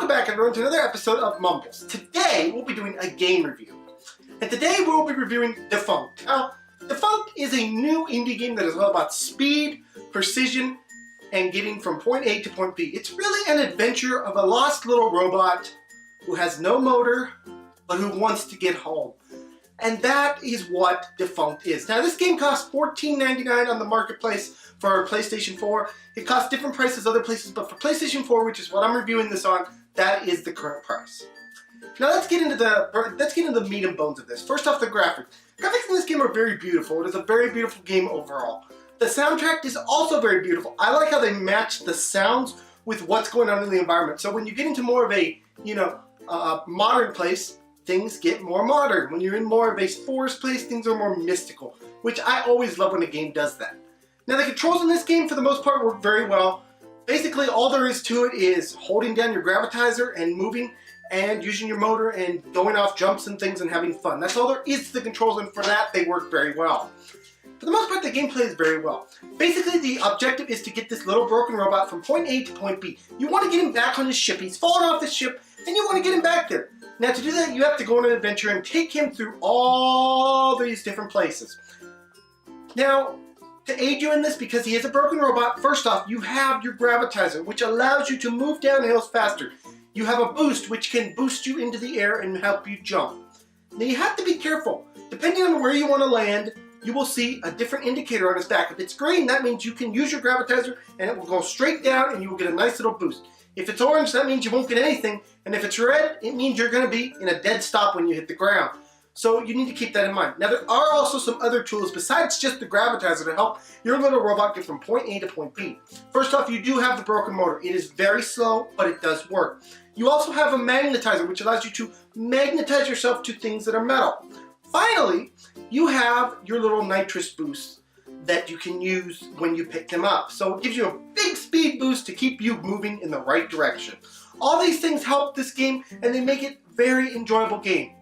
welcome back everyone to another episode of Mumbles. Today we'll be doing a game review. And today we'll be reviewing Defunct. Now, Defunct is a new indie game that is all about speed, precision, and getting from point A to point B. It's really an adventure of a lost little robot who has no motor, but who wants to get home. And that is what Defunct is. Now this game costs $14.99 on the marketplace for PlayStation 4. It costs different prices other places, but for PlayStation 4, which is what I'm reviewing this on, that is the current price. Now let's get into the meat and bones of this. First off, the graphics. Graphics in this game are very beautiful. It is a very beautiful game overall. The soundtrack is also very beautiful. I like how they match the sounds with what's going on in the environment. So when you get into more of a, modern place, things get more modern. When you're in more of a forest place, things are more mystical, which I always love when a game does that. Now the controls in this game, for the most part, work very well. Basically, all there is to it is holding down your gravitizer and moving and using your motor and going off jumps and things and having fun. That's all there is to the controls, and for that, they work very well. For the most part, the gameplay is very well. Basically, the objective is to get this little broken robot from point A to point B. You want to get him back on his ship. He's fallen off his ship, and you want to get him back there. Now, to do that, you have to go on an adventure and take him through all these different places. Now, to aid you in this, because he is a broken robot, first off, you have your gravitizer, which allows you to move down hills faster. You have a boost, which can boost you into the air and help you jump. Now, you have to be careful. Depending on where you want to land, you will see a different indicator on his back. If it's green, that means you can use your gravitizer and it will go straight down and you will get a nice little boost. If it's orange, that means you won't get anything. And if it's red, it means you're going to be in a dead stop when you hit the ground. So you need to keep that in mind. Now there are also some other tools besides just the gravitizer to help your little robot get from point A to point B. First off, you do have the broken motor. It is very slow, but it does work. You also have a magnetizer, which allows you to magnetize yourself to things that are metal. Finally, you have your little nitrous boost that you can use when you pick them up. So it gives you a big speed boost to keep you moving in the right direction. All these things help this game, and they make it a very enjoyable game.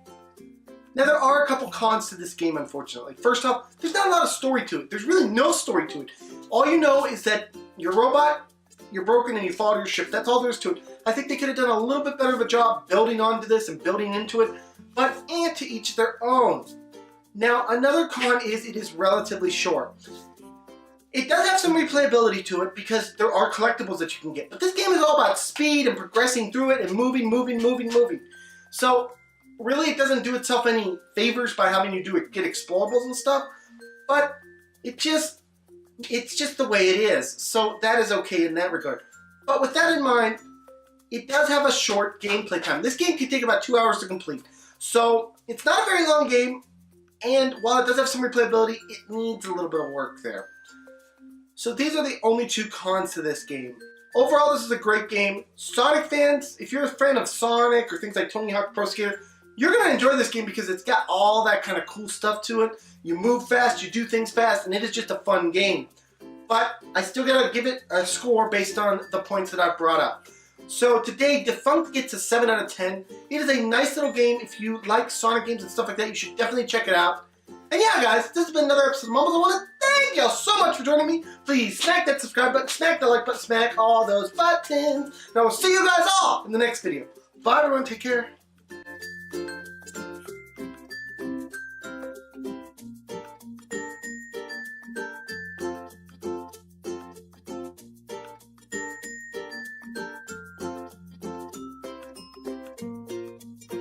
Now there are a couple cons to this game, unfortunately. First off, there's not a lot of story to it. There's really no story to it. All you know is that you're a robot, you're broken, and you fall to your ship. That's all there is to it. I think they could have done a little bit better of a job building onto this and building into it, but to each their own. Now another con is it is relatively short. It does have some replayability to it because there are collectibles that you can get, but this game is all about speed and progressing through it and moving. So really, it doesn't do itself any favors by having you get explorables and stuff, but it's just the way it is. So that is okay in that regard. But with that in mind, it does have a short gameplay time. This game can take about 2 hours to complete. So it's not a very long game, and while it does have some replayability, it needs a little bit of work there. So these are the only two cons to this game. Overall, this is a great game. Sonic fans, if you're a fan of Sonic or things like Tony Hawk Pro Skater, you're going to enjoy this game because it's got all that kind of cool stuff to it. You move fast, you do things fast, and it is just a fun game. But I still got to give it a score based on the points that I've brought up. So today, Defunct gets a 7 out of 10. It is a nice little game. If you like Sonic games and stuff like that, you should definitely check it out. And yeah, guys, this has been another episode of Mumbles. I want to thank y'all so much for joining me. Please smack that subscribe button, smack the like button, smack all those buttons. And I will see you guys all in the next video. Bye, everyone. Take care.